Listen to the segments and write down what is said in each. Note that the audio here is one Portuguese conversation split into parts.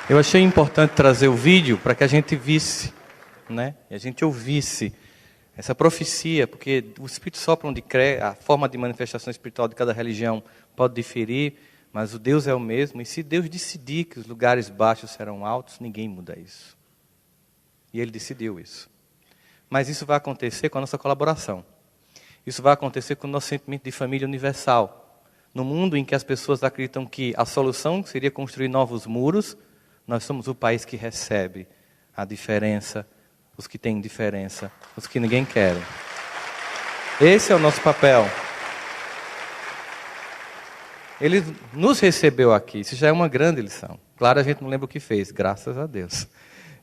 Eu achei importante trazer o vídeo para que a gente visse, né? E a gente ouvisse essa profecia, porque o Espírito sopra onde crê, a forma de manifestação espiritual de cada religião pode diferir, mas o Deus é o mesmo. E se Deus decidir que os lugares baixos serão altos, ninguém muda isso. E Ele decidiu isso. Mas isso vai acontecer com a nossa colaboração. Isso vai acontecer com o nosso sentimento de família universal. No mundo em que as pessoas acreditam que a solução seria construir novos muros, nós somos o país que recebe a diferença, os que têm diferença, os que ninguém quer. Esse é o nosso papel. Ele nos recebeu aqui, isso já é uma grande lição. Claro, a gente não lembra o que fez, graças a Deus.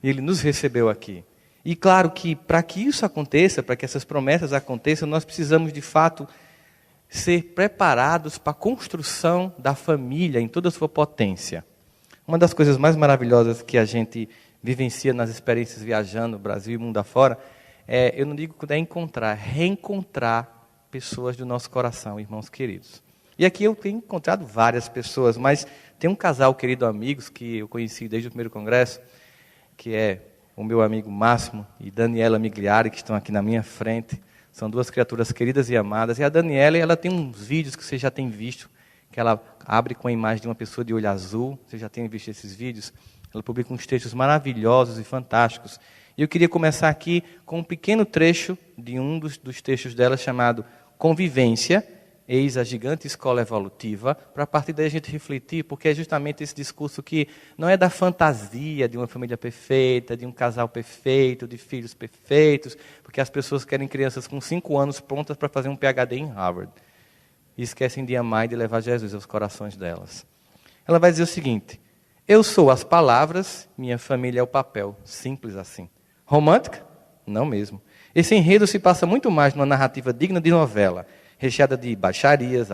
E Ele nos recebeu aqui. E claro que para que isso aconteça, para que essas promessas aconteçam, nós precisamos de fato ser preparados para a construção da família em toda a sua potência. Uma das coisas mais maravilhosas que a gente vivencia nas experiências viajando no Brasil e mundo afora, eu não digo que é encontrar, reencontrar pessoas do nosso coração, irmãos queridos. E aqui eu tenho encontrado várias pessoas, mas tem um casal querido amigos que eu conheci desde o primeiro congresso, que é o meu amigo Máximo e Daniela Migliari, que estão aqui na minha frente. São duas criaturas queridas e amadas. E a Daniela, ela tem uns vídeos que você já tem visto, que ela abre com a imagem de uma pessoa de olho azul. Você já tem visto esses vídeos? Ela publica uns textos maravilhosos e fantásticos. E eu queria começar aqui com um pequeno trecho de um dos textos dela, chamado Convivência, Eis a Gigante Escola Evolutiva, para a partir daí a gente refletir, porque é justamente esse discurso que não é da fantasia de uma família perfeita, de um casal perfeito, de filhos perfeitos, porque as pessoas querem crianças com 5 anos prontas para fazer um PhD em Harvard. E esquecem de amar e de levar Jesus aos corações delas. Ela vai dizer o seguinte: eu sou as palavras, minha família é o papel. Simples assim. Romântica? Não mesmo. Esse enredo se passa muito mais numa narrativa digna de novela, recheada de baixarias,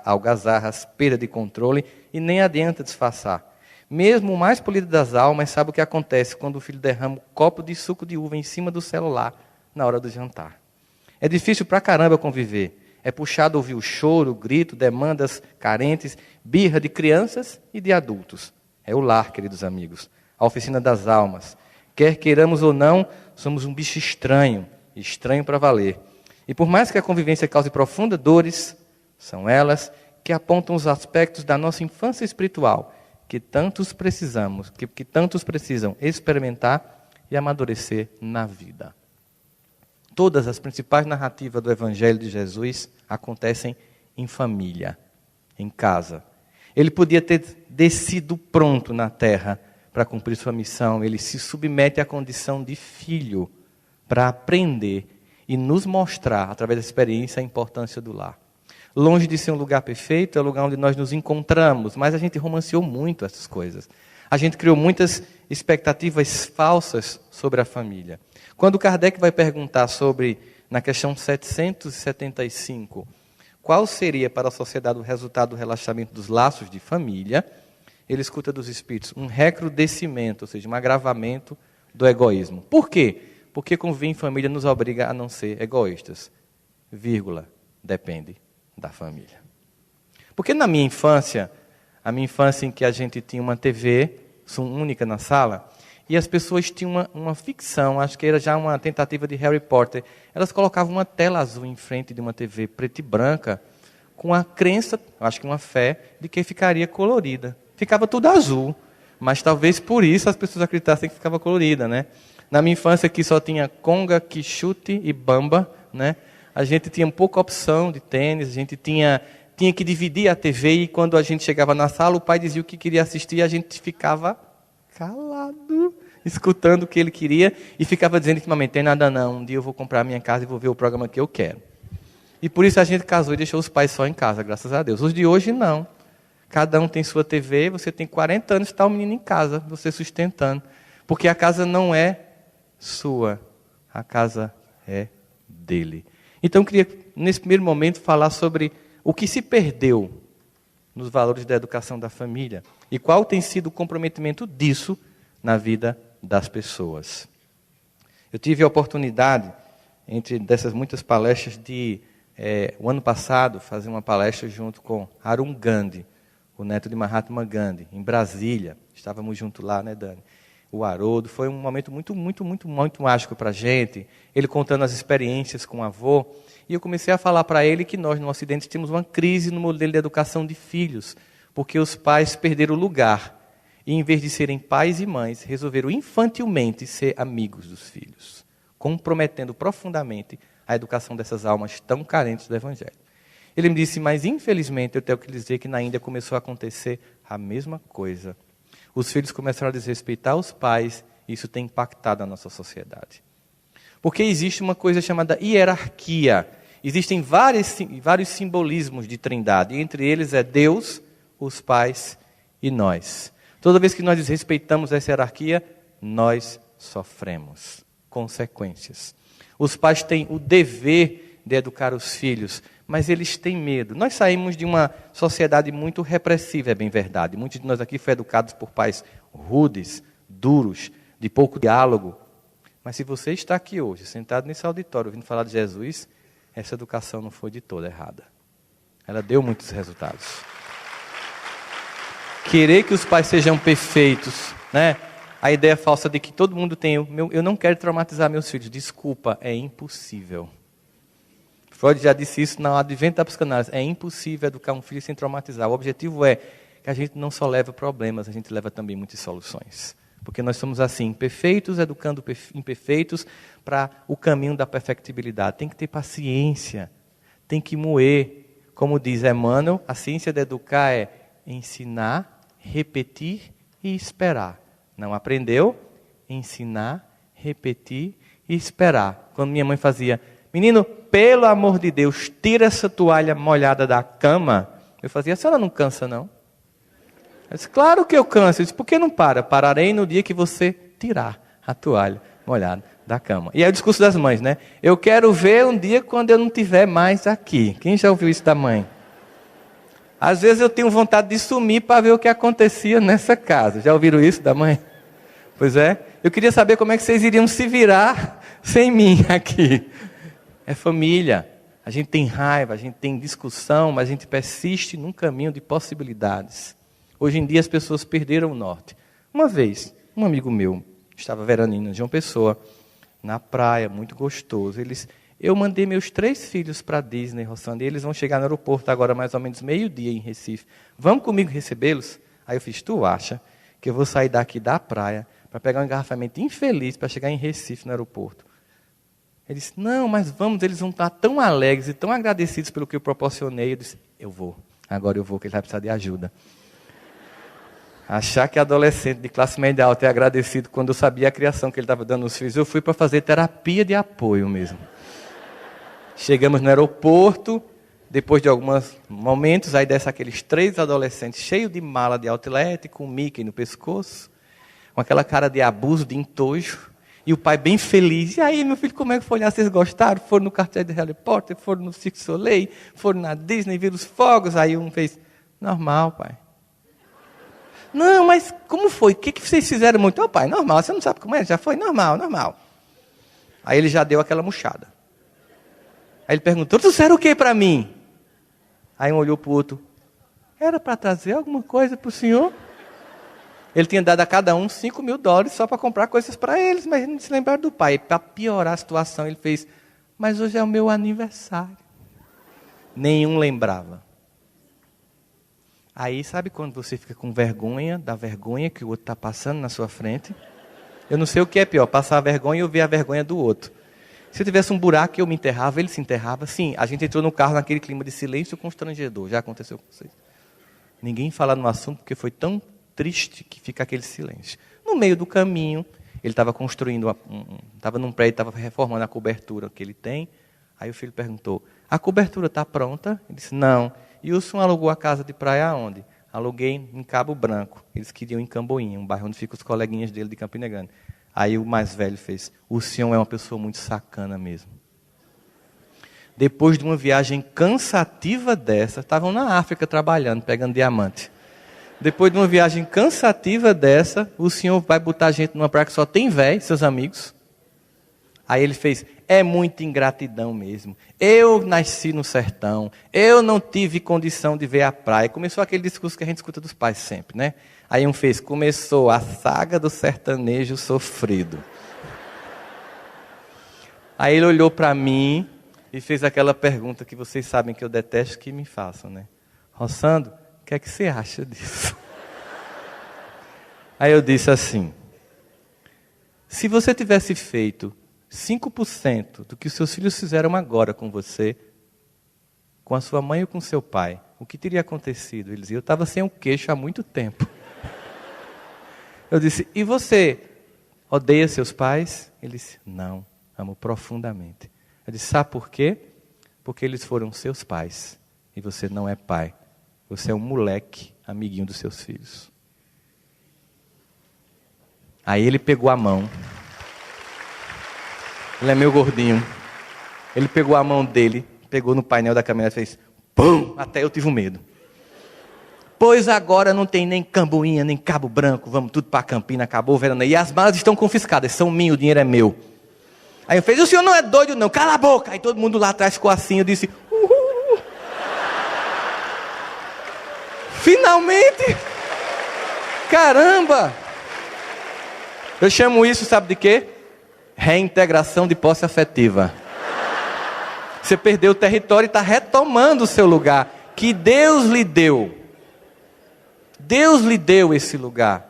algazarras, perda de controle, e nem adianta disfarçar. Mesmo o mais polido das almas sabe o que acontece quando o filho derrama um copo de suco de uva em cima do celular na hora do jantar. É difícil pra caramba conviver. É puxado ouvir o choro, o grito, demandas carentes, birra de crianças e de adultos. É o lar, queridos amigos, a oficina das almas. Quer queiramos ou não, somos um bicho estranho, estranho para valer. E por mais que a convivência cause profundas dores, são elas que apontam os aspectos da nossa infância espiritual, que tantos precisamos, que tantos precisam experimentar e amadurecer na vida. Todas as principais narrativas do Evangelho de Jesus acontecem em família, em casa. Ele podia ter descido pronto na terra para cumprir sua missão. Ele se submete à condição de filho para aprender e nos mostrar, através da experiência, a importância do lar. Longe de ser um lugar perfeito, é o lugar onde nós nos encontramos, mas a gente romanceou muito essas coisas. A gente criou muitas expectativas falsas sobre a família. Quando Kardec vai perguntar sobre, na questão 775, qual seria para a sociedade o resultado do relaxamento dos laços de família, ele escuta dos espíritos um recrudescimento, ou seja, um agravamento do egoísmo. Por quê? Porque conviver em família nos obriga a não ser egoístas. Vírgula, depende da família. Porque na minha infância, a minha infância em que a gente tinha uma TV, única na sala, e as pessoas tinham uma ficção, acho que era já uma tentativa de Harry Potter. Elas colocavam uma tela azul em frente de uma TV preta e branca, com a crença, acho que uma fé, de que ficaria colorida. Ficava tudo azul, mas talvez por isso as pessoas acreditassem que ficava colorida, né? Na minha infância, que só tinha conga, quichute e bamba, né? A gente tinha pouca opção de tênis, a gente tinha que dividir a TV, e quando a gente chegava na sala, o pai dizia o que queria assistir, e a gente ficava calado, escutando o que ele queria, e ficava dizendo que, mamãe, tem nada não, um dia eu vou comprar a minha casa e vou ver o programa que eu quero. E por isso a gente casou e deixou os pais só em casa, graças a Deus. Os de hoje, não. Cada um tem sua TV, você tem 40 anos e está o menino em casa, você sustentando. Porque a casa não é sua, a casa é dele. Então eu queria, nesse primeiro momento, falar sobre o que se perdeu nos valores da educação da família e qual tem sido o comprometimento disso na vida das pessoas. Eu tive a oportunidade, entre dessas muitas palestras, de, o ano passado, fazer uma palestra junto com Arun Gandhi, o neto de Mahatma Gandhi, em Brasília. estávamos juntos lá, né, Dani? O Haroldo, foi um momento muito mágico para a gente. Ele contando as experiências com o avô. E eu comecei a falar para ele que nós, no Ocidente, temos uma crise no modelo de educação de filhos, porque os pais perderam o lugar. E, em vez de serem pais e mães, resolveram infantilmente ser amigos dos filhos, comprometendo profundamente a educação dessas almas tão carentes do Evangelho. Ele me disse, mas infelizmente eu tenho que dizer que na Índia começou a acontecer a mesma coisa. Os filhos começaram a desrespeitar os pais, e isso tem impactado a nossa sociedade. Porque existe uma coisa chamada hierarquia. Existem vários simbolismos de trindade, e entre eles é Deus, os pais e nós. Toda vez que nós desrespeitamos essa hierarquia, nós sofremos consequências. Os pais têm o dever de educar os filhos, mas eles têm medo. Nós saímos de uma sociedade muito repressiva, é bem verdade. Muitos de nós aqui foram educados por pais rudes, duros, de pouco diálogo. Mas se você está aqui hoje, sentado nesse auditório, ouvindo falar de Jesus, essa educação não foi de toda errada. Ela deu muitos resultados. Querer que os pais sejam perfeitos, né? A ideia falsa de que todo mundo tem, eu não quero traumatizar meus filhos. Desculpa, é impossível. Freud já disse isso no Advento da Psicanálise. É impossível educar um filho sem traumatizar. O objetivo é que a gente não só leva problemas, a gente leva também muitas soluções. Porque nós somos assim, imperfeitos, educando imperfeitos para o caminho da perfectibilidade. Tem que ter paciência, tem que moer. Como diz Emmanuel, a ciência de educar é ensinar, repetir e esperar. Não aprendeu? Ensinar, repetir e esperar. Quando minha mãe fazia, menino, pelo amor de Deus, tira essa toalha molhada da cama. Eu fazia, a senhora não cansa não? Eu disse, claro que eu canso. Eu disse, por que não para? Pararei no dia que você tirar a toalha molhada da cama. E é o discurso das mães, né? Eu quero ver um dia quando eu não estiver mais aqui. Quem já ouviu isso da mãe? Às vezes eu tenho vontade de sumir para ver o que acontecia nessa casa. Já ouviram isso da mãe? Pois é. Eu queria saber como é que vocês iriam se virar sem mim aqui. É família. A gente tem raiva, a gente tem discussão, mas a gente persiste num caminho de possibilidades. Hoje em dia as pessoas perderam o norte. Uma vez, um amigo meu estava veranino de João Pessoa, na praia, muito gostoso. Eu mandei meus 3 filhos para a Disney, Rossandra, e eles vão chegar no aeroporto agora mais ou menos meio-dia em Recife. Vamos comigo recebê-los? Aí eu fiz, tu acha que eu vou sair daqui da praia para pegar um engarrafamento infeliz para chegar em Recife no aeroporto? Ele disse, não, mas vamos, eles vão estar tão alegres e tão agradecidos pelo que eu proporcionei. Eu disse, eu vou, agora eu vou, que ele vai precisar de ajuda. Achar que adolescente de classe média alta é agradecido quando eu sabia a criação que ele estava dando aos filhos, eu fui para fazer terapia de apoio mesmo. Chegamos no aeroporto, depois de alguns momentos, aí desce aqueles 3 adolescentes cheios de mala de outlet, com Mickey no pescoço, com aquela cara de abuso, de entojo, e o pai bem feliz. E aí, meu filho, como é que foi lá? Vocês gostaram? Foram no cartel de Harry Potter, foram no Cirque du Soleil, foram na Disney, viram os fogos? Aí um fez, normal, pai. Não, mas como foi? O que vocês fizeram muito? Ô, pai, normal, você não sabe como é? Já foi? Normal, normal. Aí ele já deu aquela murchada. Aí ele perguntou, trouxeram o que para mim? Aí um olhou para o outro, era para trazer alguma coisa para o senhor? Ele tinha dado a cada um $5.000 só para comprar coisas para eles, mas não se lembraram do pai. Para piorar a situação, ele fez, mas hoje é o meu aniversário. Nenhum lembrava. Aí, sabe quando você fica com vergonha, da vergonha que o outro está passando na sua frente? Eu não sei o que é pior, passar a vergonha ou ver a vergonha do outro. Se eu tivesse um buraco, eu me enterrava, ele se enterrava. Sim, a gente entrou no carro naquele clima de silêncio constrangedor. Já aconteceu com vocês? Ninguém fala no assunto porque foi tão triste que fica aquele silêncio. No meio do caminho, ele estava construindo, estava num prédio, estava reformando a cobertura que ele tem. Aí o filho perguntou, a cobertura está pronta? Ele disse, não. E o senhor alugou a casa de praia aonde? Aluguei em Cabo Branco. Eles queriam em Camboinha, um bairro onde ficam os coleguinhas dele de Campina Grande. Aí o mais velho fez, o senhor é uma pessoa muito sacana mesmo. Depois de uma viagem cansativa dessa, estavam na África trabalhando, pegando diamante. Depois de uma viagem cansativa dessa, o senhor vai botar a gente numa praia que só tem véi, seus amigos. Aí ele fez, é muita ingratidão mesmo. Eu nasci no sertão, eu não tive condição de ver a praia. Começou aquele discurso que a gente escuta dos pais sempre, né? Aí um fez, começou a saga do sertanejo sofrido. Aí ele olhou para mim e fez aquela pergunta que vocês sabem que eu detesto que me façam, né? Rossandro, o que é que você acha disso? Aí eu disse assim, se você tivesse feito 5% do que os seus filhos fizeram agora com você, com a sua mãe ou com seu pai, o que teria acontecido? Ele dizia, eu estava sem o queixo há muito tempo. Eu disse, e você odeia seus pais? Ele disse, não, amo profundamente. Eu disse, sabe por quê? Porque eles foram seus pais e você não é pai. Você é um moleque, amiguinho dos seus filhos. Aí ele pegou a mão. Ele é meio gordinho. Ele pegou a mão dele, pegou no painel da caminhonete e fez pum! Até eu tive um medo. Pois agora não tem nem Camboinha, nem Cabo Branco, vamos tudo para Campina, acabou o veraneio. E as malas estão confiscadas, são minhas, o dinheiro é meu. Aí eu fiz, o senhor não é doido não, cala a boca. Aí todo mundo lá atrás ficou assim, eu disse, uhul. Finalmente! Caramba! Eu chamo isso, sabe de quê? Reintegração de posse afetiva. Você perdeu o território e está retomando o seu lugar, que Deus lhe deu. Deus lhe deu esse lugar.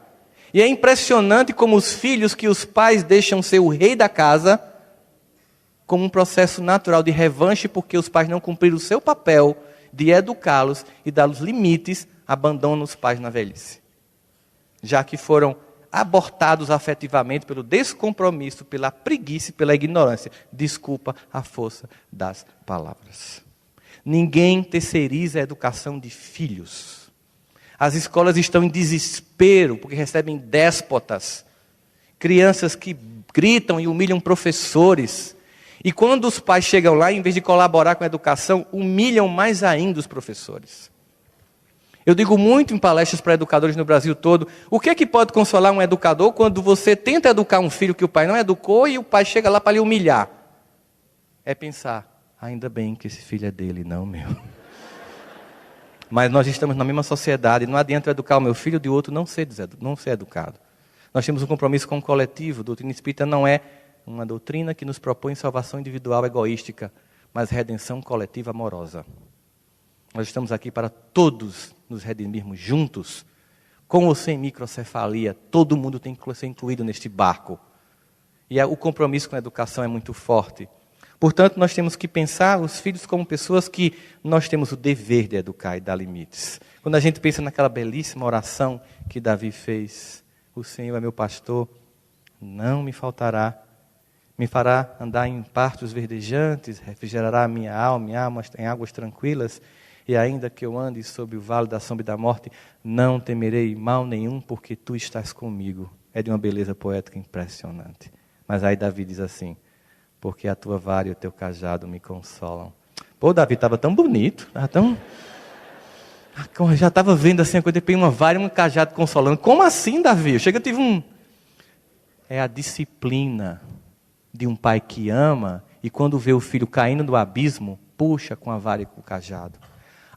E é impressionante como os filhos que os pais deixam ser o rei da casa, como um processo natural de revanche, porque os pais não cumpriram o seu papel de educá-los e dar-los limites, abandonam os pais na velhice. Já que foram abortados afetivamente pelo descompromisso, pela preguiça e pela ignorância. Desculpa a força das palavras. Ninguém terceiriza a educação de filhos. As escolas estão em desespero, porque recebem déspotas. Crianças que gritam e humilham professores. E quando os pais chegam lá, em vez de colaborar com a educação, humilham mais ainda os professores. Eu digo muito em palestras para educadores no Brasil todo, o que é que pode consolar um educador quando você tenta educar um filho que o pai não educou e o pai chega lá para lhe humilhar? É pensar, ainda bem que esse filho é dele, não meu. Mas nós estamos na mesma sociedade, não adianta eu educar o meu filho de outro não ser educado. Nós temos um compromisso com o coletivo, a doutrina espírita não é uma doutrina que nos propõe salvação individual egoística, mas redenção coletiva amorosa. Nós estamos aqui para todos nos redimirmos juntos, com ou sem microcefalia, todo mundo tem que ser incluído neste barco. E o compromisso com a educação é muito forte. Portanto, nós temos que pensar os filhos como pessoas que nós temos o dever de educar e dar limites. Quando a gente pensa naquela belíssima oração que Davi fez, o Senhor é meu pastor, não me faltará, me fará andar em pastos verdejantes, refrigerará a minha alma em águas tranquilas, e ainda que eu ande sobre o vale da sombra e da morte, não temerei mal nenhum, porque tu estás comigo. É de uma beleza poética impressionante. Mas aí Davi diz assim, porque a tua vara e o teu cajado me consolam. Pô, Davi estava tão bonito, estava tão... Eu já estava vendo assim, a coisa de uma vara e um cajado consolando. Como assim, Davi? Eu tive um... É a disciplina de um pai que ama e quando vê o filho caindo no abismo, puxa com a vara e com o cajado.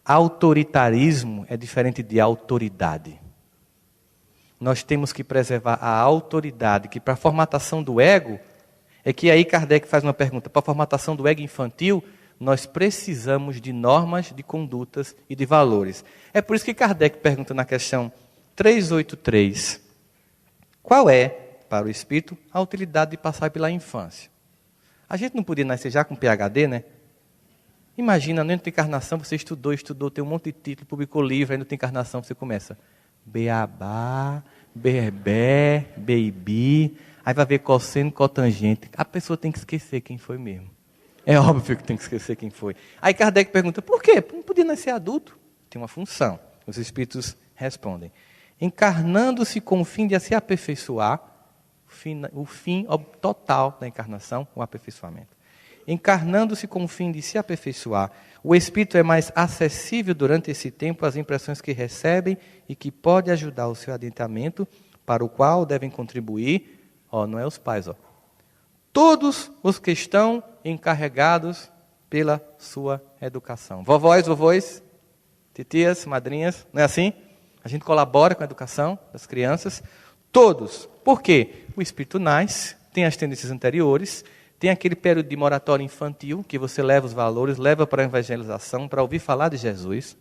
Autoritarismo é diferente de autoridade. Nós temos que preservar a autoridade, que para a formatação do ego, é que aí Kardec faz uma pergunta, para a formatação do ego infantil, nós precisamos de normas, de condutas e de valores. É por isso que Kardec pergunta na questão 383, qual é, para o espírito, a utilidade de passar pela infância? A gente não podia nascer já com PhD, né? Imagina, no tem encarnação, você estudou, tem um monte de título, publicou livro, aí não tem encarnação, você começa beabá, berbé, baby, aí vai ver cosseno, cotangente. A pessoa tem que esquecer quem foi mesmo. É óbvio que tem que esquecer quem foi. Aí Kardec pergunta, por quê? Não podia nascer adulto? Tem uma função. Os espíritos respondem. Encarnando-se com o fim de se aperfeiçoar, o fim total da encarnação, o aperfeiçoamento. Encarnando-se com o fim de se aperfeiçoar, o espírito é mais acessível durante esse tempo às impressões que recebem e que pode ajudar o seu adiantamento, para o qual devem contribuir, não é os pais, todos os que estão encarregados pela sua educação. Vovós, titias, madrinhas, não é assim? A gente colabora com a educação das crianças, todos. Por quê? O espírito nasce, tem as tendências anteriores, tem aquele período de moratória infantil, que você leva os valores, leva para a evangelização, para ouvir falar de Jesus.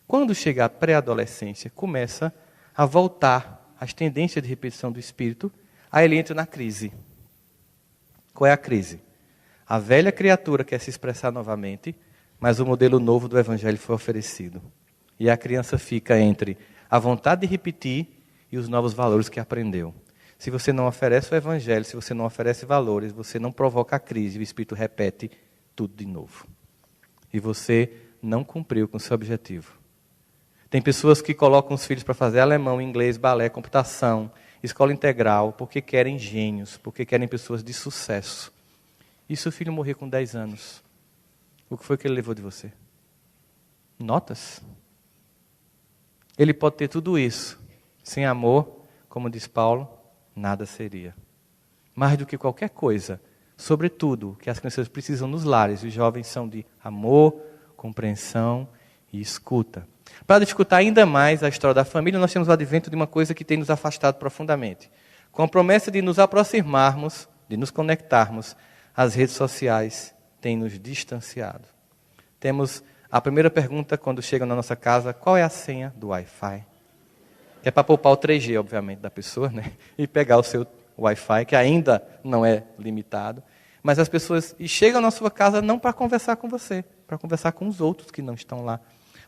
Quando chega a pré-adolescência, começa a voltar as tendências de repetição do espírito, aí ele entra na crise. Qual é a crise? A velha criatura quer se expressar novamente, mas o modelo novo do evangelho foi oferecido. E a criança fica entre a vontade de repetir e os novos valores que aprendeu. Se você não oferece o evangelho, se você não oferece valores, você não provoca a crise, o espírito repete tudo de novo. E você não cumpriu com o seu objetivo. Tem pessoas que colocam os filhos para fazer alemão, inglês, balé, computação, escola integral, porque querem gênios, porque querem pessoas de sucesso. E se o filho morrer com 10 anos, o que foi que ele levou de você? Notas? Ele pode ter tudo isso. Sem amor, como diz Paulo, nada seria. Mais do que qualquer coisa, sobretudo, o que as crianças precisam nos lares, os jovens são de amor, compreensão e escuta. Para escutar ainda mais a história da família, nós temos o advento de uma coisa que tem nos afastado profundamente. Com a promessa de nos aproximarmos, de nos conectarmos, as redes sociais têm nos distanciado. Temos a primeira pergunta quando chegam na nossa casa: qual é a senha do Wi-Fi? Que é para poupar o 3G, obviamente, da pessoa, né? E pegar o seu Wi-Fi, que ainda não é limitado. Mas as pessoas chegam na sua casa não para conversar com você, para conversar com os outros que não estão lá.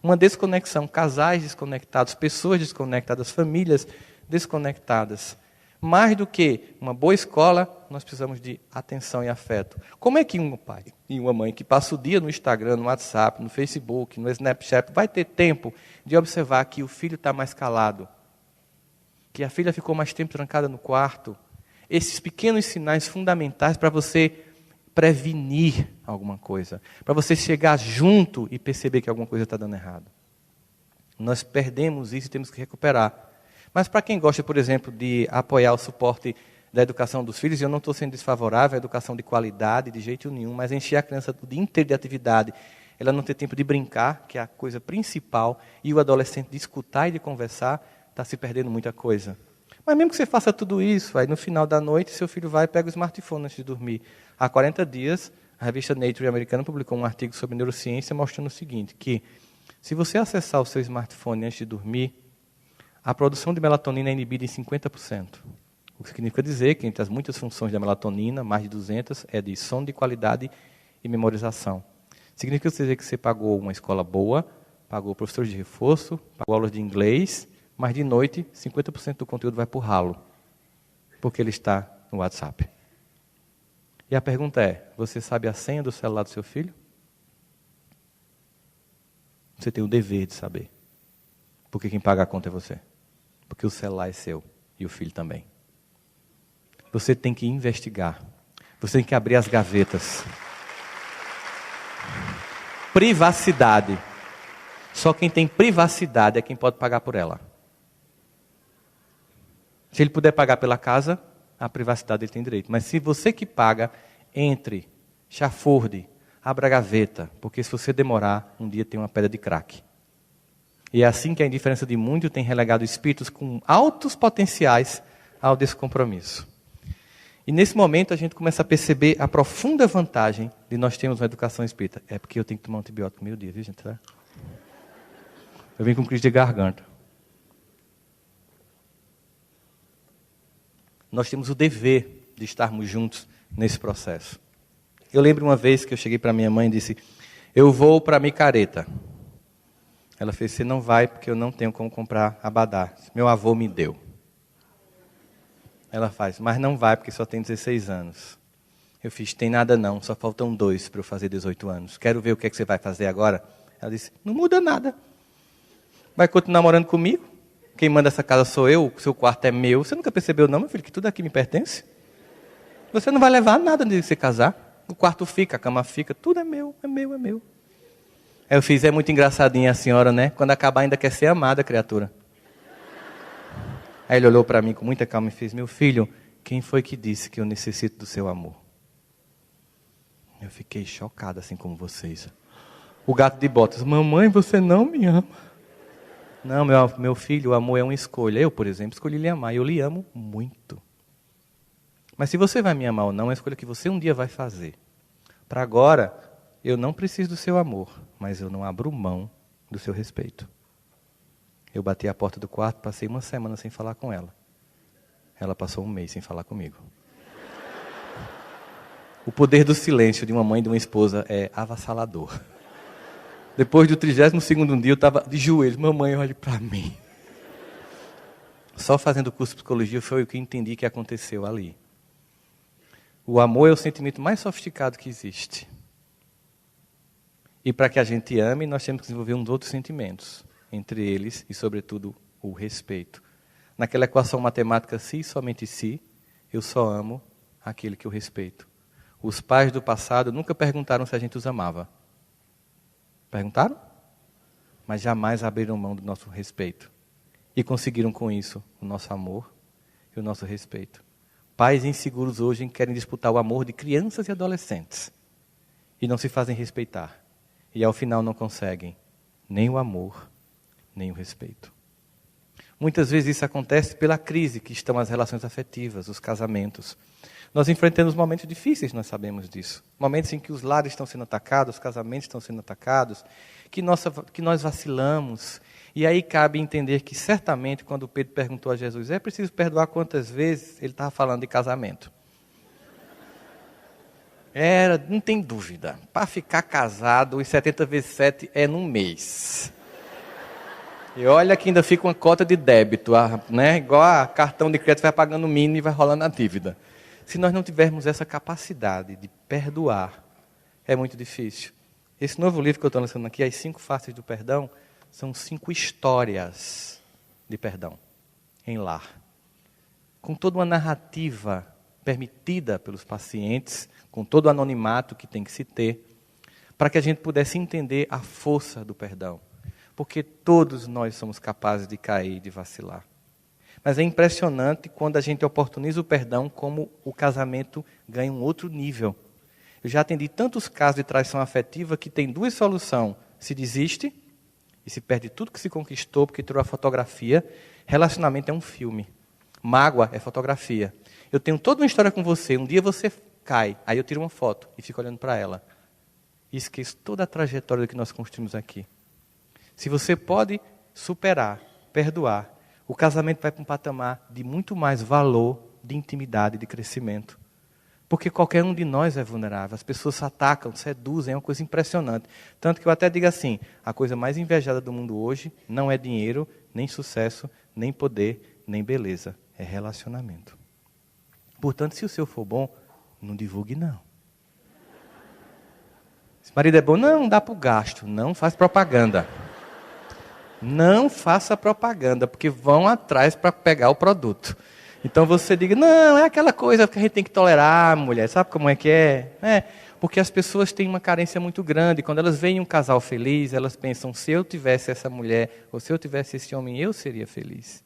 Uma desconexão, casais desconectados, pessoas desconectadas, famílias desconectadas. Mais do que uma boa escola, nós precisamos de atenção e afeto. Como é que um pai e uma mãe que passa o dia no Instagram, no WhatsApp, no Facebook, no Snapchat, vai ter tempo de observar que o filho está mais calado, que a filha ficou mais tempo trancada no quarto? Esses pequenos sinais fundamentais para você prevenir alguma coisa, para você chegar junto e perceber que alguma coisa está dando errado. Nós perdemos isso e temos que recuperar. Mas para quem gosta, por exemplo, de apoiar o suporte da educação dos filhos, eu não estou sendo desfavorável à educação de qualidade, de jeito nenhum, mas encher a criança o dia inteiro de atividade, ela não ter tempo de brincar, que é a coisa principal, e o adolescente de escutar e de conversar, está se perdendo muita coisa. Mas mesmo que você faça tudo isso, aí no final da noite, seu filho vai e pega o smartphone antes de dormir. Há 40 dias, a revista Nature americana publicou um artigo sobre neurociência mostrando o seguinte, que se você acessar o seu smartphone antes de dormir, a produção de melatonina é inibida em 50%. O que significa dizer que entre as muitas funções da melatonina, mais de 200, é de sono de qualidade e memorização. Significa dizer que você pagou uma escola boa, pagou professores de reforço, pagou aulas de inglês, mas de noite 50% do conteúdo vai para o ralo, porque ele está no WhatsApp. E a pergunta é, você sabe a senha do celular do seu filho? Você tem o dever de saber. Porque quem paga a conta é você. Porque o celular é seu e o filho também. Você tem que investigar. Você tem que abrir as gavetas. Privacidade. Só quem tem privacidade é quem pode pagar por ela. Se ele puder pagar pela casa, a privacidade ele tem direito. Mas se você que paga, entre, chafurde, abra a gaveta. Porque se você demorar, um dia tem uma pedra de crack. E é assim que a indiferença de mundo tem relegado espíritos com altos potenciais ao descompromisso. E nesse momento a gente começa a perceber a profunda vantagem de nós termos uma educação espírita. É porque eu tenho que tomar um antibiótico meio dia, viu gente? Eu vim com crise de garganta. Nós temos o dever de estarmos juntos nesse processo. Eu lembro uma vez que eu cheguei para minha mãe e disse, eu vou para Micareta. Ela fez, você não vai porque eu não tenho como comprar abadá. Meu avô me deu. Ela faz, mas não vai porque só tem 16 anos. Eu fiz, tem nada não, só faltam 2 para eu fazer 18 anos. Quero ver o que é que você vai fazer agora. Ela disse, não muda nada. Vai continuar morando comigo? Quem manda essa casa sou eu, o seu quarto é meu. Você nunca percebeu não, meu filho, que tudo aqui me pertence? Você não vai levar nada de você casar. O quarto fica, a cama fica, tudo é meu, é meu, é meu. Aí eu fiz, é muito engraçadinha a senhora, né? Quando acabar ainda quer ser amada, criatura. Aí ele olhou para mim com muita calma e fez, meu filho, quem foi que disse que eu necessito do seu amor? Eu fiquei chocado, assim como vocês. O gato de botas, mamãe, você não me ama. Não, meu filho, o amor é uma escolha. Eu, por exemplo, escolhi lhe amar e eu lhe amo muito. Mas se você vai me amar ou não, é uma escolha que você um dia vai fazer. Para agora, eu não preciso do seu amor, mas eu não abro mão do seu respeito. Eu bati a porta do quarto, passei uma semana sem falar com ela. Ela passou um mês sem falar comigo. O poder do silêncio de uma mãe e de uma esposa é avassalador. Depois do 32º dia, eu estava de joelhos. Mamãe, olhe para mim. Só fazendo o curso de psicologia foi o que entendi que aconteceu ali. O amor é o sentimento mais sofisticado que existe. E para que a gente ame, nós temos que desenvolver uns outros sentimentos. Entre eles, e sobretudo, o respeito. Naquela equação matemática, se e somente se, eu só amo aquele que eu respeito. Os pais do passado nunca perguntaram se a gente os amava. Perguntaram? Mas jamais abriram mão do nosso respeito. E conseguiram com isso o nosso amor e o nosso respeito. Pais inseguros hoje querem disputar o amor de crianças e adolescentes. E não se fazem respeitar. E ao final não conseguem nem o amor, nem o respeito. Muitas vezes isso acontece pela crise que estão as relações afetivas, os casamentos. Nós enfrentamos momentos difíceis, nós sabemos disso. Momentos em que os lares estão sendo atacados, os casamentos estão sendo atacados, que nós vacilamos. E aí cabe entender que certamente quando Pedro perguntou a Jesus, é preciso perdoar quantas vezes? Ele estava falando de casamento. Não tem dúvida. Para ficar casado, os 70 vezes 7 é num mês. E olha que ainda fica uma cota de débito, né? Igual a cartão de crédito vai pagando o mínimo e vai rolando a dívida. Se nós não tivermos essa capacidade de perdoar, é muito difícil. Esse novo livro que eu estou lançando aqui, As 5 Faces do Perdão, são 5 histórias de perdão em lar. Com toda uma narrativa permitida pelos pacientes, com todo o anonimato que tem que se ter, para que a gente pudesse entender a força do perdão. Porque todos nós somos capazes de cair e de vacilar. Mas é impressionante quando a gente oportuniza o perdão, como o casamento ganha um outro nível. Eu já atendi tantos casos de traição afetiva que tem 2 soluções. Se desiste e se perde tudo que se conquistou porque tirou a fotografia. Relacionamento é um filme. Mágoa é fotografia. Eu tenho toda uma história com você. Um dia você cai. Aí eu tiro uma foto e fico olhando para ela. E esqueço toda a trajetória que nós construímos aqui. Se você pode superar, perdoar, o casamento vai para um patamar de muito mais valor, de intimidade, de crescimento. Porque qualquer um de nós é vulnerável. As pessoas se atacam, seduzem, é uma coisa impressionante. Tanto que eu até digo assim, a coisa mais invejada do mundo hoje não é dinheiro, nem sucesso, nem poder, nem beleza. É relacionamento. Portanto, se o seu for bom, não divulgue não. Se o marido é bom, não dá para o gasto, não faz propaganda. Não faça propaganda, porque vão atrás para pegar o produto. Então você diga, não, é aquela coisa que a gente tem que tolerar, mulher, sabe como é que é? Porque as pessoas têm uma carência muito grande. Quando elas veem um casal feliz, elas pensam, se eu tivesse essa mulher, ou se eu tivesse esse homem, eu seria feliz.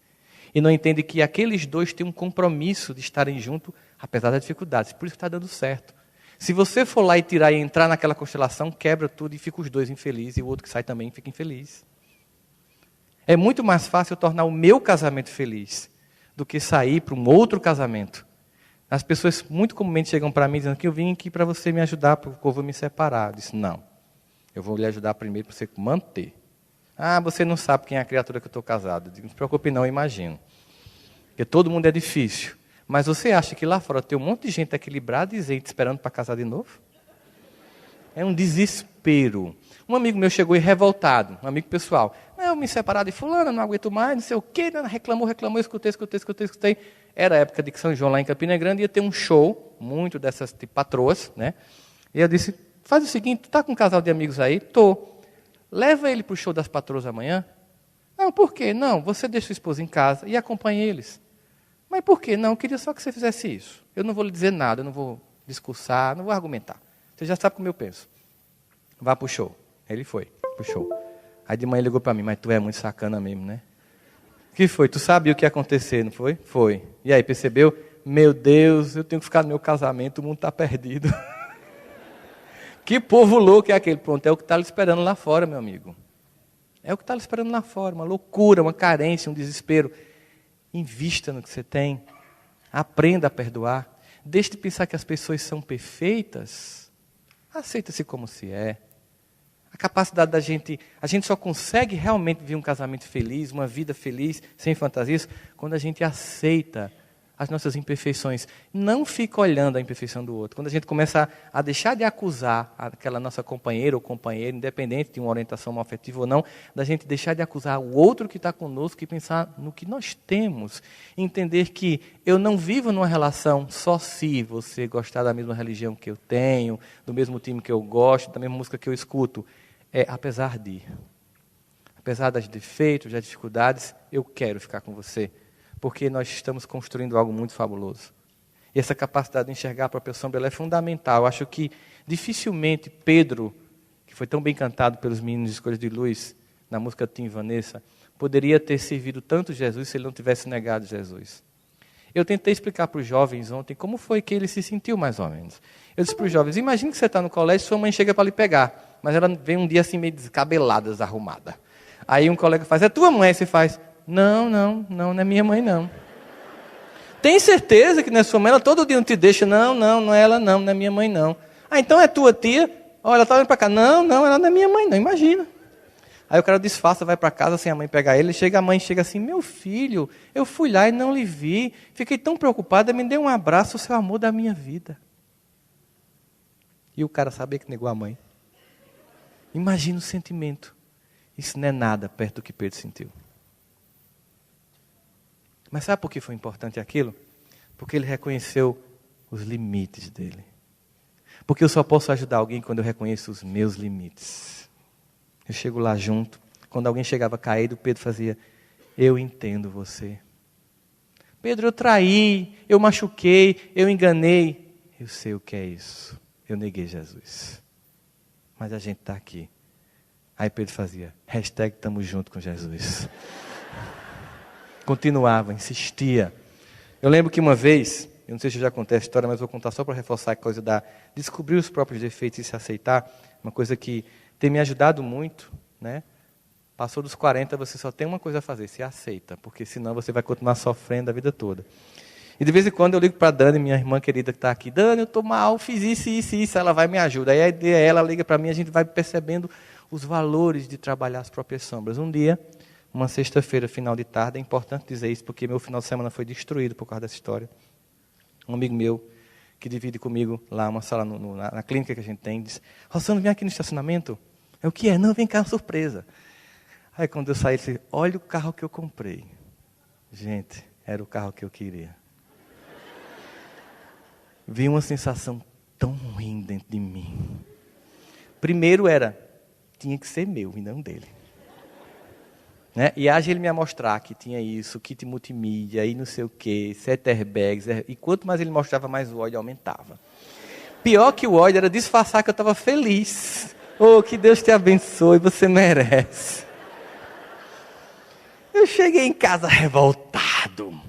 E não entendem que aqueles dois têm um compromisso de estarem juntos, apesar das dificuldades. Por isso que está dando certo. Se você for lá e tirar e entrar naquela constelação, quebra tudo e fica os dois infelizes, e o outro que sai também fica infeliz. É muito mais fácil eu tornar o meu casamento feliz do que sair para um outro casamento. As pessoas muito comumente chegam para mim dizendo que eu vim aqui para você me ajudar, porque eu vou me separar. Eu disse, não, eu vou lhe ajudar primeiro para você manter. Ah, você não sabe quem é a criatura que eu estou casado. Eu digo, não se preocupe não, eu imagino. Porque todo mundo é difícil. Mas você acha que lá fora tem um monte de gente equilibrada e gente esperando para casar de novo? É um desespero. Um amigo meu chegou e revoltado, um amigo pessoal. Eu me separar de fulano, não aguento mais, não sei o quê. Reclamou, escutei. Era a época de São João lá em Campina Grande, ia ter um show, muito dessas de patroas, né? E eu disse, faz o seguinte, tu está com um casal de amigos aí? Tô. Leva ele para o show das patroas amanhã. Não, por quê? Não, você deixa sua esposa em casa e acompanha eles. Mas por quê? Não, eu queria só que você fizesse isso. Eu não vou lhe dizer nada, eu não vou discursar, não vou argumentar. Você já sabe como eu penso. Vá para o show. Ele foi para o show. Aí de manhã ele ligou para mim, mas tu é muito sacana mesmo, né? O que foi? Tu sabia o que ia acontecer, não foi? Foi. E aí, percebeu? Meu Deus, eu tenho que ficar no meu casamento, o mundo está perdido. Que povo louco é aquele? Pronto, é o que está lhe esperando lá fora, meu amigo. É o que está lhe esperando lá fora, uma loucura, uma carência, um desespero. Invista no que você tem. Aprenda a perdoar. Deixe de pensar que as pessoas são perfeitas. Aceita-se como se é. A capacidade da gente... A gente só consegue realmente viver um casamento feliz, uma vida feliz, sem fantasias, quando a gente aceita as nossas imperfeições. Não fica olhando a imperfeição do outro. Quando a gente começa a deixar de acusar aquela nossa companheira ou companheiro, independente de uma orientação afetiva ou não, da gente deixar de acusar o outro que está conosco e pensar no que nós temos. Entender que eu não vivo numa relação só se você gostar da mesma religião que eu tenho, do mesmo time que eu gosto, da mesma música que eu escuto. É apesar dos defeitos, das dificuldades, eu quero ficar com você. Porque nós estamos construindo algo muito fabuloso. E essa capacidade de enxergar a própria sombra ela é fundamental. Eu acho que dificilmente Pedro, que foi tão bem cantado pelos meninos de Escolhas de Luz, na música Tim e Vanessa, poderia ter servido tanto Jesus se ele não tivesse negado Jesus. Eu tentei explicar para os jovens ontem como foi que ele se sentiu mais ou menos. Eu disse para os jovens, imagine que você está no colégio e sua mãe chega para lhe pegar, mas ela vem um dia assim meio descabelada, desarrumada. Aí um colega faz, é tua mãe? Aí você faz... Não é minha mãe, não. Tem certeza que não é sua mãe? Ela todo dia não te deixa? Não é ela, não é minha mãe, não. Ah, então é tua tia? Olha, ela está vindo para cá. Não, ela não é minha mãe, não, imagina. Aí o cara disfarça, vai para casa sem a mãe pegar ele, a mãe chega assim, meu filho, eu fui lá e não lhe vi, fiquei tão preocupada, me dê um abraço, o seu amor da minha vida. E o cara sabia que negou a mãe. Imagina o sentimento. Isso não é nada perto do que Pedro sentiu. Mas sabe por que foi importante aquilo? Porque ele reconheceu os limites dele. Porque eu só posso ajudar alguém quando eu reconheço os meus limites. Eu chego lá junto. Quando alguém chegava caído, Pedro fazia, eu entendo você. Pedro, eu traí, eu machuquei, eu enganei. Eu sei o que é isso. Eu neguei Jesus. Mas a gente está aqui. Aí Pedro fazia, #estamos junto com Jesus. Continuava, insistia. Eu lembro que uma vez, eu não sei se eu já contei a história, mas vou contar só para reforçar a coisa da descobrir os próprios defeitos e se aceitar. Uma coisa que tem me ajudado muito, né? Passou dos 40, você só tem uma coisa a fazer, se aceita, porque senão você vai continuar sofrendo a vida toda. E de vez em quando eu ligo para a Dani, minha irmã querida que está aqui, Dani, eu estou mal, fiz isso, ela vai me ajudar. Aí ela liga para mim, a gente vai percebendo os valores de trabalhar as próprias sombras. Um dia, uma sexta-feira, final de tarde, é importante dizer isso, porque meu final de semana foi destruído por causa dessa história. Um amigo meu, que divide comigo lá uma sala na clínica que a gente tem, disse, Rossano, vem aqui no estacionamento. É o que é? Não, vem cá, uma surpresa. Aí quando eu saí, ele disse, olha o carro que eu comprei. Gente, era o carro que eu queria. Vi uma sensação tão ruim dentro de mim. Primeiro tinha que ser meu e não dele. Né? E age ele me a mostrar que tinha isso, kit multimídia, e não sei o quê, 7 airbags. E quanto mais ele mostrava, mais o ódio aumentava. Pior que o ódio era disfarçar que eu estava feliz. Oh, que Deus te abençoe, você merece. Eu cheguei em casa revoltado.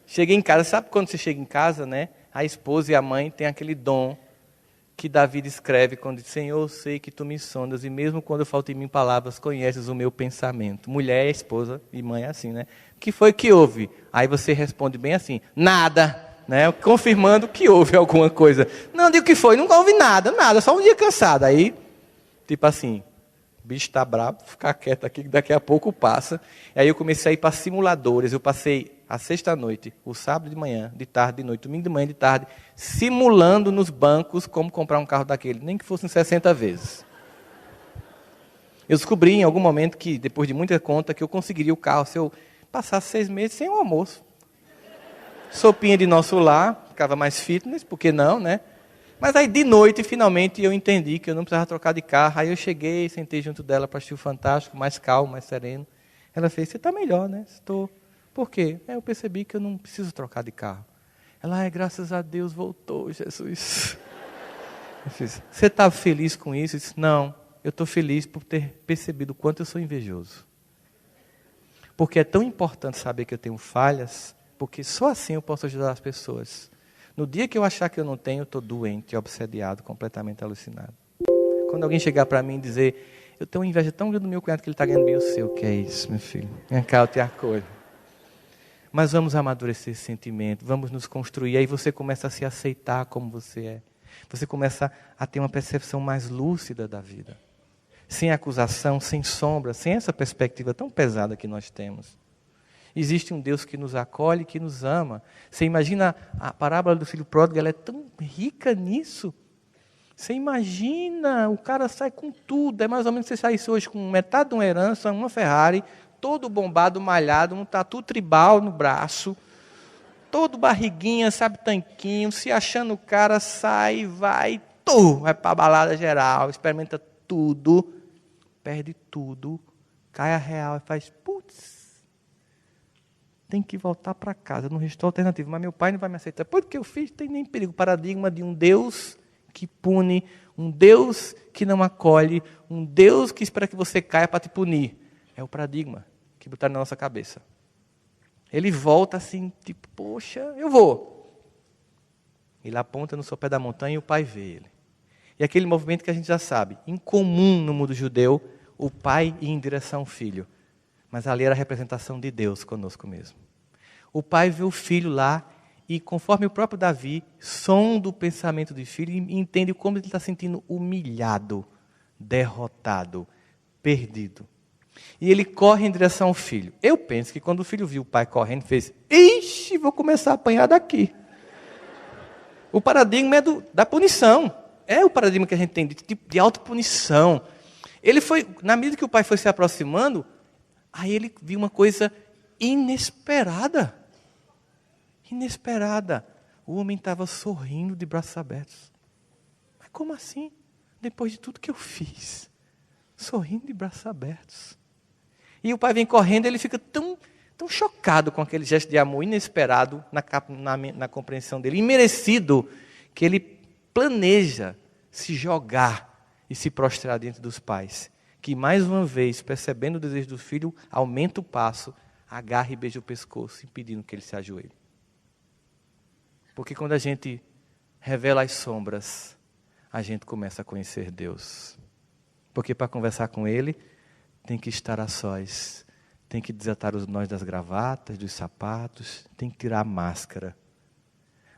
Cheguei em casa, sabe quando você chega em casa, né? A esposa e a mãe têm aquele dom que Davi descreve quando diz, Senhor, eu sei que tu me sondas, e mesmo quando eu falto em mim palavras, conheces o meu pensamento. Mulher é esposa e mãe é assim, né? O que foi que houve? Aí você responde bem assim, nada, né? Confirmando que houve alguma coisa. Não, digo que foi, nunca houve nada, só um dia cansado. Aí, tipo assim, o bicho está bravo, ficar quieto aqui, que daqui a pouco passa. E aí eu comecei a ir para simuladores, eu passei a sexta-noite, o sábado de manhã, de tarde, de noite, domingo de manhã, de tarde, simulando nos bancos como comprar um carro daquele, nem que fossem 60 vezes. Eu descobri em algum momento que, depois de muita conta, que eu conseguiria o carro se eu passasse 6 meses sem o almoço. Sopinha de nosso lar, ficava mais fitness, por que não, né? Mas aí de noite, finalmente, eu entendi que eu não precisava trocar de carro. Aí eu cheguei, sentei junto dela para assistir o Fantástico, mais calmo, mais sereno. Ela fez, você está melhor, né? Estou... Por quê? Eu percebi que eu não preciso trocar de carro. Ela, graças a Deus, voltou, Jesus. Eu fiz, você estava feliz com isso? Eu disse, não, eu estou feliz por ter percebido o quanto eu sou invejoso. Porque é tão importante saber que eu tenho falhas, porque só assim eu posso ajudar as pessoas. No dia que eu achar que eu não tenho, eu estou doente, obsediado, completamente alucinado. Quando alguém chegar para mim e dizer, Eu tenho uma inveja tão grande do meu cunhado que ele está ganhando bem o seu. O que é isso, meu filho? Vem cá, eu te acolho. Mas vamos amadurecer esse sentimento, vamos nos construir. Aí você começa a se aceitar como você é. Você começa a ter uma percepção mais lúcida da vida. Sem acusação, sem sombra, sem essa perspectiva tão pesada que nós temos. Existe um Deus que nos acolhe, que nos ama. Você imagina a parábola do filho pródigo, ela é tão rica nisso. Você imagina, o cara sai com tudo. É mais ou menos você saísse hoje com metade de uma herança, uma Ferrari, todo bombado, malhado, um tatu tribal no braço, todo barriguinha, sabe, tanquinho, se achando o cara, sai, vai para a balada geral, experimenta tudo, perde tudo, cai a real e faz, putz, tem que voltar para casa, não restou alternativa, mas meu pai não vai me aceitar. Porque eu fiz, tem nem perigo. Paradigma de um Deus que pune, um Deus que não acolhe, um Deus que espera que você caia para te punir. É o paradigma que botaram na nossa cabeça. Ele volta assim, tipo, poxa, eu vou. Ele aponta no sopé da montanha e o pai vê ele. E aquele movimento que a gente já sabe, incomum no mundo judeu, o pai ia em direção ao filho. Mas ali era a representação de Deus conosco mesmo. O pai vê o filho lá e, conforme o próprio Davi, sonda o pensamento do filho e entende como ele está sentindo humilhado, derrotado, perdido. E ele corre em direção ao filho. Eu penso que quando o filho viu o pai correndo, fez, ixi, vou começar a apanhar daqui. O paradigma é da punição. É o paradigma que a gente tem de autopunição. Ele foi, na medida que o pai foi se aproximando, aí ele viu uma coisa inesperada. Inesperada. O homem estava sorrindo de braços abertos. Mas como assim? Depois de tudo que eu fiz. Sorrindo de braços abertos. E o pai vem correndo, ele fica tão chocado com aquele gesto de amor inesperado na compreensão dele, imerecido, que ele planeja se jogar e se prostrar diante dos pais. Que mais uma vez, percebendo o desejo do filho, aumenta o passo, agarra e beija o pescoço, impedindo que ele se ajoelhe. Porque quando a gente revela as sombras, a gente começa a conhecer Deus. Porque para conversar com Ele, tem que estar a sós, tem que desatar os nós das gravatas, dos sapatos, tem que tirar a máscara.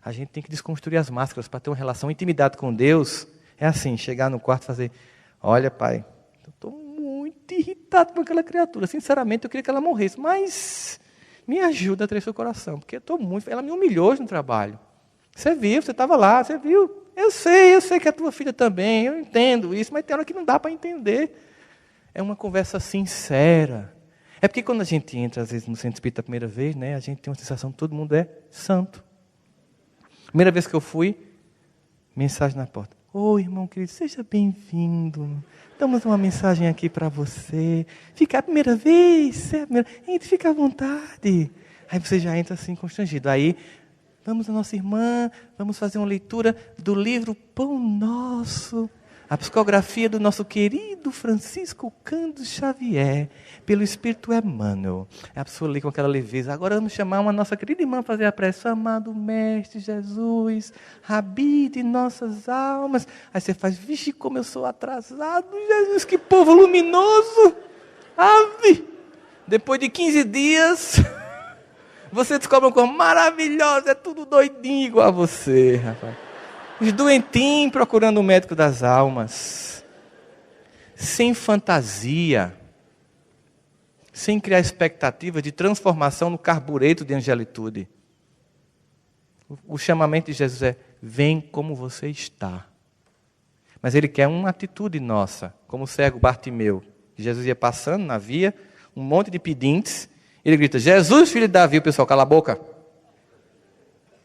A gente tem que desconstruir as máscaras para ter uma relação, intimidade com Deus. É assim, chegar no quarto e fazer, olha pai, eu estou muito irritado com aquela criatura. Sinceramente, eu queria que ela morresse, mas me ajuda a ter seu coração, porque eu estou muito... Ela me humilhou hoje no trabalho. Você viu, você estava lá, você viu. Eu sei que é tua filha também, eu entendo isso, mas tem hora que não dá para entender. É uma conversa sincera. É porque quando a gente entra, às vezes, no centro espírita a primeira vez, né, a gente tem uma sensação que todo mundo é santo. Primeira vez que eu fui, mensagem na porta. Oi, irmão querido, seja bem-vindo. Damos uma mensagem aqui para você. Fica a primeira vez, entre, fica à vontade. Aí você já entra assim, constrangido. Aí, vamos a nossa irmã, vamos fazer uma leitura do livro Pão Nosso. A psicografia do nosso querido Francisco Cândido Xavier, pelo Espírito Emmanuel. A pessoa lê com aquela leveza. Agora vamos chamar uma nossa querida irmã a fazer a prece. Amado Mestre Jesus, Rabi de nossas almas. Aí você faz, vixe, como eu sou atrasado, Jesus, que povo luminoso. Ave! Depois de 15 dias, você descobre uma coisa maravilhosa, é tudo doidinho igual a você, rapaz. Os doentinhos procurando o médico das almas. Sem fantasia. Sem criar expectativa de transformação no carbureto de angelitude. O chamamento de Jesus é, vem como você está. Mas ele quer uma atitude nossa, como o cego Bartimeu. Jesus ia passando na via, um monte de pedintes. Ele grita, Jesus, filho de Davi, o pessoal, cala a boca.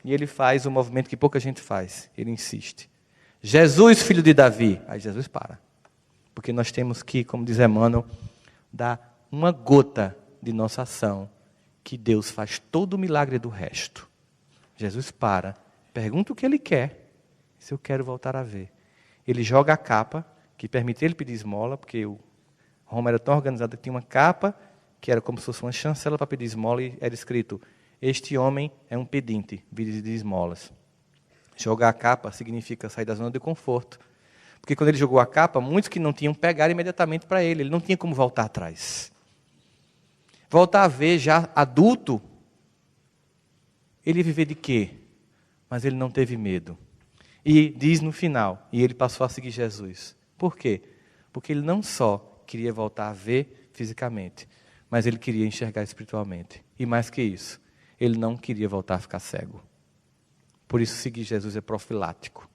E ele faz o movimento que pouca gente faz. Ele insiste. Jesus, filho de Davi. Aí Jesus para. Porque nós temos que, como diz Emmanuel, dar uma gota de nossa ação, que Deus faz todo o milagre do resto. Jesus para, pergunta o que ele quer, se eu quero voltar a ver. Ele joga a capa, que permite ele pedir esmola, porque o Roma era tão organizado que tinha uma capa, que era como se fosse uma chancela para pedir esmola, e era escrito, este homem é um pedinte, vive de esmolas. Jogar a capa significa sair da zona de conforto. Porque quando ele jogou a capa, muitos que não tinham pegaram imediatamente para ele. Ele não tinha como voltar atrás. Voltar a ver já adulto, ele ia viver de quê? Mas ele não teve medo. E diz no final, e ele passou a seguir Jesus. Por quê? Porque ele não só queria voltar a ver fisicamente, mas ele queria enxergar espiritualmente. E mais que isso, ele não queria voltar a ficar cego. Por isso seguir Jesus é profilático.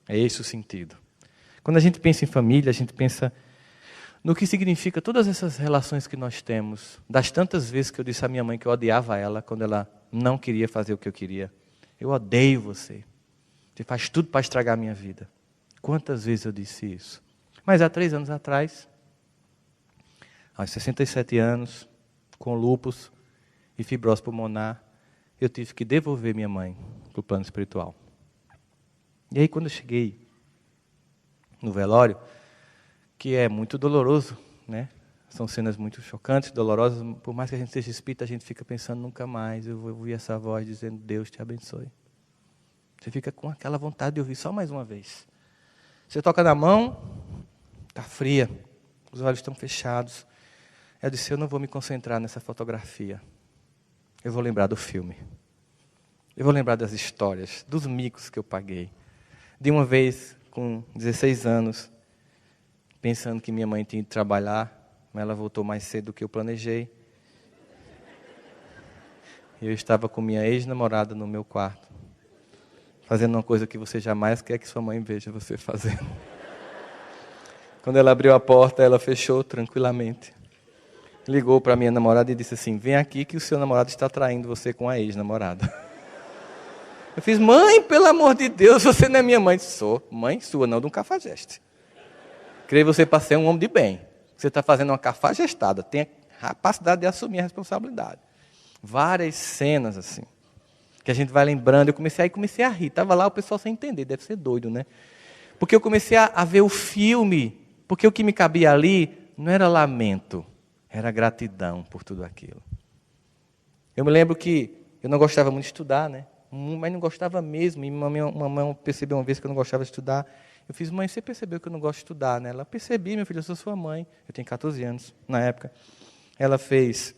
É esse o sentido. Quando a gente pensa em família, a gente pensa no que significa todas essas relações que nós temos. Das tantas vezes que eu disse à minha mãe que eu odiava ela, quando ela não queria fazer o que eu queria. Eu odeio você. Você faz tudo para estragar a minha vida. Quantas vezes eu disse isso? Mas há 3 anos atrás, aos 67 anos, com lúpus e fibrose pulmonar, eu tive que devolver minha mãe para o plano espiritual. E aí quando eu cheguei no velório, que é muito doloroso, né? São cenas muito chocantes, dolorosas, por mais que a gente seja espírita, a gente fica pensando, nunca mais eu vou ouvir essa voz dizendo, Deus te abençoe. Você fica com aquela vontade de ouvir só mais uma vez. Você toca na mão, está fria, os olhos estão fechados. Eu disse, eu não vou me concentrar nessa fotografia. Eu vou lembrar do filme. Eu vou lembrar das histórias, dos micos que eu paguei. De uma vez, com 16 anos, pensando que minha mãe tinha ido trabalhar, mas ela voltou mais cedo do que eu planejei. Eu estava com minha ex-namorada no meu quarto, fazendo uma coisa que você jamais quer que sua mãe veja você fazendo. Quando ela abriu a porta, ela fechou tranquilamente. Ligou para minha namorada e disse assim, vem aqui que o seu namorado está traindo você com a ex-namorada. Eu fiz, mãe, pelo amor de Deus, você não é minha mãe. Sou mãe sua, não de um cafajeste. Creio você para ser um homem de bem. Você está fazendo uma cafajestada, tem a capacidade de assumir a responsabilidade. Várias cenas assim, que a gente vai lembrando. Eu comecei a rir. Estava lá o pessoal sem entender, deve ser doido, né? Porque eu comecei a ver o filme, porque o que me cabia ali não era lamento, era gratidão por tudo aquilo. Eu me lembro que eu não gostava muito de estudar, né? Mas não gostava mesmo. E mamãe percebeu uma vez que eu não gostava de estudar. Eu fiz, mãe, você percebeu que eu não gosto de estudar, né? Ela, percebi, meu filho, eu sou sua mãe. Eu tenho 14 anos na época. Ela fez,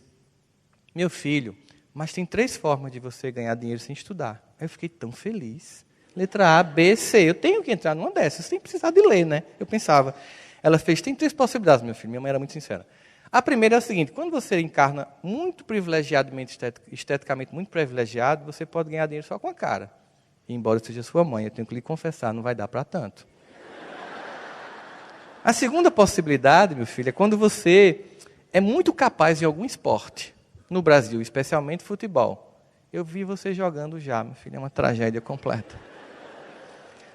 meu filho, mas tem 3 formas de você ganhar dinheiro sem estudar. Aí eu fiquei tão feliz. Letra A, B, C. Eu tenho que entrar numa dessas, sem precisar de ler, né? Eu pensava. Ela fez, tem 3 possibilidades, meu filho. Minha mãe era muito sincera. A primeira é a seguinte, quando você encarna muito privilegiadamente, esteticamente muito privilegiado, você pode ganhar dinheiro só com a cara. E embora eu seja sua mãe, eu tenho que lhe confessar, não vai dar para tanto. A segunda possibilidade, meu filho, é quando você é muito capaz em algum esporte, no Brasil, especialmente futebol. Eu vi você jogando já, meu filho, é uma tragédia completa.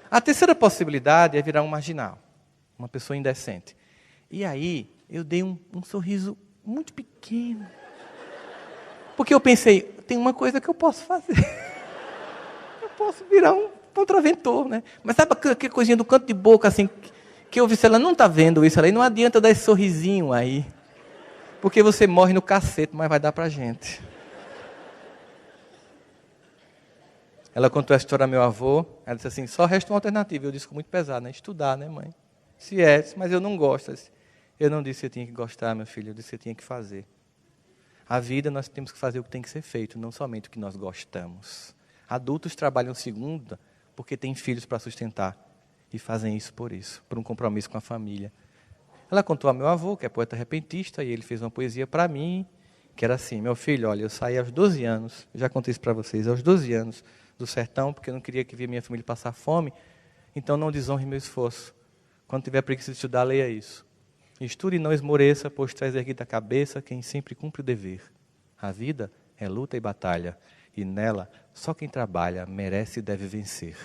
A terceira possibilidade é virar um marginal, uma pessoa indecente. E aí, eu dei um sorriso muito pequeno. Porque eu pensei, tem uma coisa que eu posso fazer. Eu posso virar um contraventor, né? Mas sabe aquela coisinha do canto de boca, assim, que eu vi, se ela não está vendo isso ali, não adianta dar esse sorrisinho aí. Porque você morre no cacete, mas vai dar pra gente. Ela contou a história ao meu avô, ela disse assim, só resta uma alternativa. Eu disse com muito pesado, né? Estudar, né, mãe? Se é, mas eu não gosto. Eu não disse que eu tinha que gostar, meu filho, eu disse que eu tinha que fazer. A vida, nós temos que fazer o que tem que ser feito, não somente o que nós gostamos. Adultos trabalham segunda porque têm filhos para sustentar. E fazem isso, por um compromisso com a família. Ela contou ao meu avô, que é poeta repentista, e ele fez uma poesia para mim, que era assim, meu filho, olha, eu saí aos 12 anos, já contei isso para vocês, aos 12 anos do sertão, porque eu não queria que via minha família passar fome, então não desonre meu esforço. Quando tiver preguiça de estudar, leia isso. Estude e não esmoreça, pois traz erguida a cabeça quem sempre cumpre o dever. A vida é luta e batalha, e nela só quem trabalha merece e deve vencer.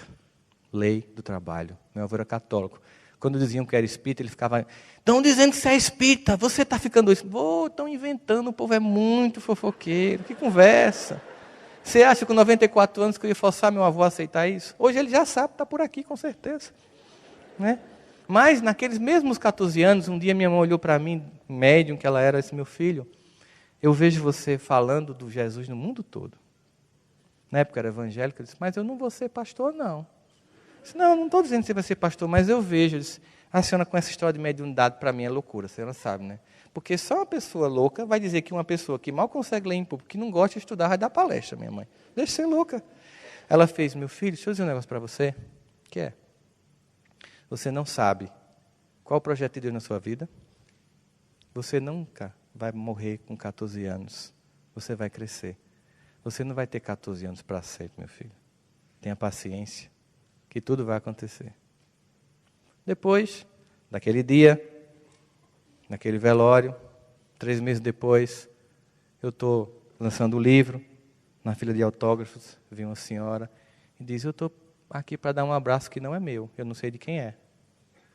Lei do trabalho. Meu avô era católico. Quando diziam que era espírita, ele ficava, estão dizendo que você é espírita, você está ficando isso. Estão inventando, o povo é muito fofoqueiro, que conversa. Você acha que com 94 anos que eu ia forçar meu avô a aceitar isso? Hoje ele já sabe, está por aqui, com certeza. Né? Mas, naqueles mesmos 14 anos, um dia minha mãe olhou para mim, médium que ela era, disse, meu filho, eu vejo você falando do Jesus no mundo todo. Na época era evangélica, eu disse, mas eu não vou ser pastor, não. disse, não estou dizendo que você vai ser pastor, mas eu vejo. Eu disse, a senhora com essa história de mediunidade, para mim, é loucura, a senhora sabe, né? Porque só uma pessoa louca vai dizer que uma pessoa que mal consegue ler em público, que não gosta de estudar, vai dar palestra, minha mãe. Deixa de ser louca. Ela fez, meu filho, deixa eu dizer um negócio para você. Que é? Você não sabe qual o projeto de Deus na sua vida. Você nunca vai morrer com 14 anos. Você vai crescer. Você não vai ter 14 anos para sempre, meu filho. Tenha paciência, que tudo vai acontecer. Depois, daquele dia, naquele velório, 3 meses depois, eu estou lançando o livro, na fila de autógrafos, vi uma senhora e diz, eu estou aqui para dar um abraço que não é meu, eu não sei de quem é.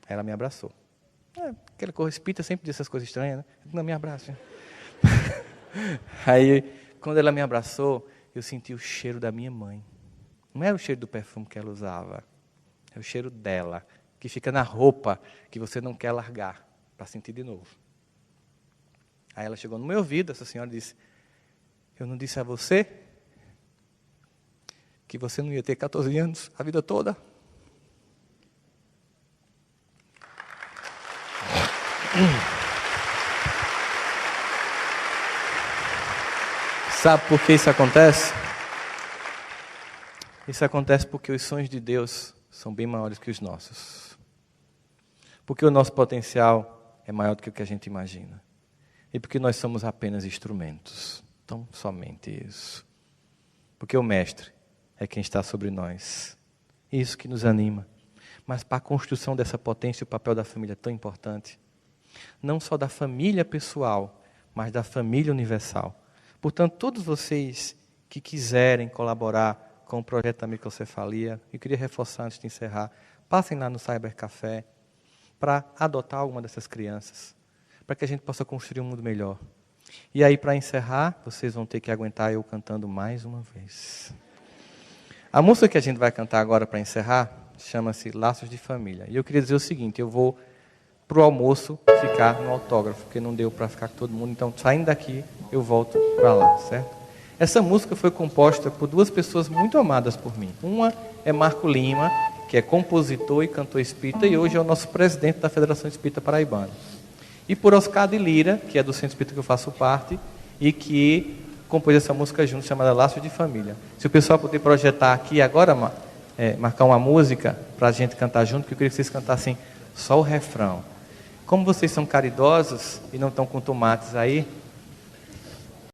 Ela me abraçou. Aquela coisa espírita sempre diz essas coisas estranhas, né? Não me abraça. Aí, quando ela me abraçou, eu senti o cheiro da minha mãe. Não era o cheiro do perfume que ela usava, é o cheiro dela, que fica na roupa, que você não quer largar, para sentir de novo. Aí ela chegou no meu ouvido, essa senhora disse, eu não disse a você que você não ia ter 14 anos a vida toda? Sabe por que isso acontece? Isso acontece porque os sonhos de Deus são bem maiores que os nossos. Porque o nosso potencial é maior do que o que a gente imagina. E porque nós somos apenas instrumentos. Então, somente isso. Porque o Mestre é quem está sobre nós. Isso que nos anima. Mas para a construção dessa potência, o papel da família é tão importante. Não só da família pessoal, mas da família universal. Portanto, todos vocês que quiserem colaborar com o projeto da microcefalia, eu queria reforçar antes de encerrar, passem lá no Cybercafé para adotar alguma dessas crianças, para que a gente possa construir um mundo melhor. E aí, para encerrar, vocês vão ter que aguentar eu cantando mais uma vez. A música que a gente vai cantar agora para encerrar chama-se Laços de Família. E eu queria dizer o seguinte, eu vou para o almoço ficar no autógrafo, porque não deu para ficar com todo mundo, então saindo daqui eu volto para lá, certo? Essa música foi composta por 2 pessoas muito amadas por mim. Uma é Marco Lima, que é compositor e cantor espírita, e hoje é o nosso presidente da Federação Espírita Paraibana. E por Oscar de Lira, que é do Centro Espírita que eu faço parte, e que compôs essa música junto, chamada Laços de Família. Se o pessoal puder projetar aqui agora, marcar uma música para a gente cantar junto, que eu queria que vocês cantassem só o refrão. Como vocês são caridosos e não estão com tomates aí,